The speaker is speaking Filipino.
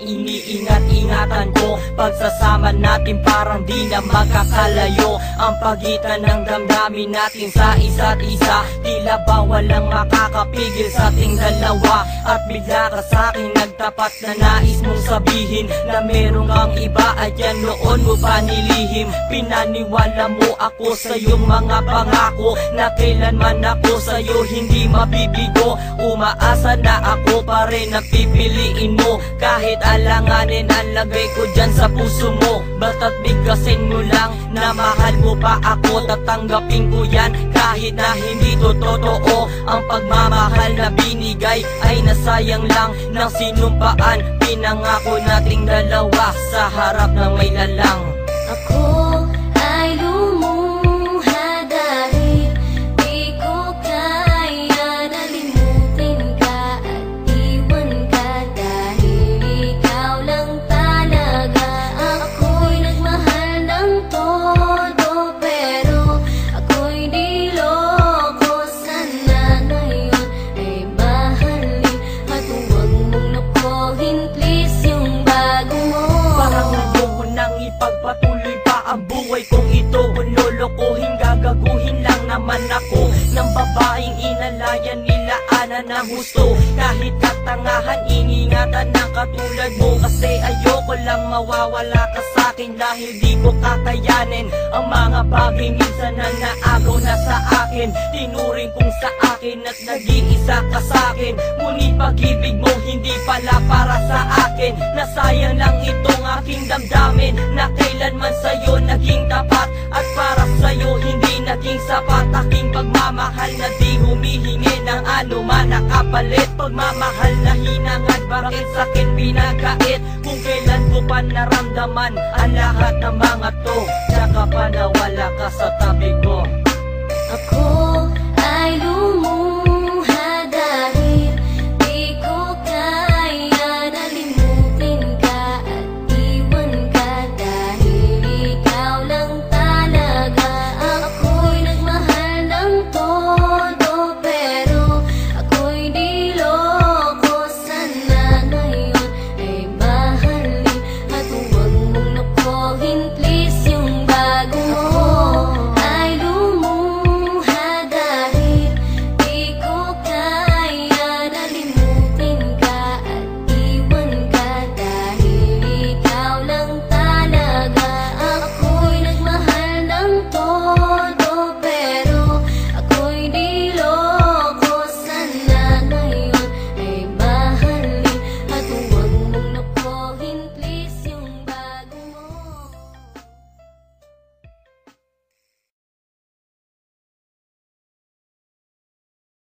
iniingat-ingatan ko. Pagsasama natin parang di na magkakalayo ang pagitan ng damdamin natin sa isa't isa. Tila ba walang makakapigil sa ating dalawa. At bigla ka sa'kin nagtapat na nais mong sabihin na meron kang iba at yan noon mo pa nilihim. Pinaniwala mo ako sa iyong mga pangako na kailanman ako sa'yo hindi mabibigo. Umaasa na ako pa rin na pipiliin mo kahit alanganin ang lagay ko dyan sa puso mo. Basta't bigkasin mo lang na mahal mo pa ako, tatanggapin ko yan kahit na hindi to totoo. Ang pagmamahal na binigay ay nasayang lang ng sinumpaan. Pinangako nating dalawa sa harap ng may lalang. Ako ay lumuha dahil di ko kaya na limutin ka at iwan ka, dahil ikaw lang talaga. Ako'y nagmahal ng todo pero ako'y niloko. Sana ngayon ay mahalin at huwag mong lokohin please yung bago mo. Parang ayoko nang ipagpatuloy pa ang buhay kong ito. Kung lolokohin, gagaguhin lang naman ako ng babaeng inalayan nila ana ng gusto. Kahit katangahan, ingingatan ng katulad mo. Kasi ayoko lang mawawala ka sa'kin dahil di ko kakayanin ang mga bagay minsan na naagaw na sa akin. Tinuring kong sa akin at nag-iisa ka sa'kin. Ngunit pag-ibig mo hindi pala para sa akin. Nasayang lang itong aking damdamin na kailanman sa'yo naging tapat. At para sa'yo hindi naging sapat aking pagmamahal na di humihingi ng anuman na kapalit. Pagmamahal na hinangad, bakit sa'kin pinagkait? Kung kailan ko pa naramdaman ang lahat ng mga to, tsaka pa nawala ka sa tabi ko. Ako ay lumuha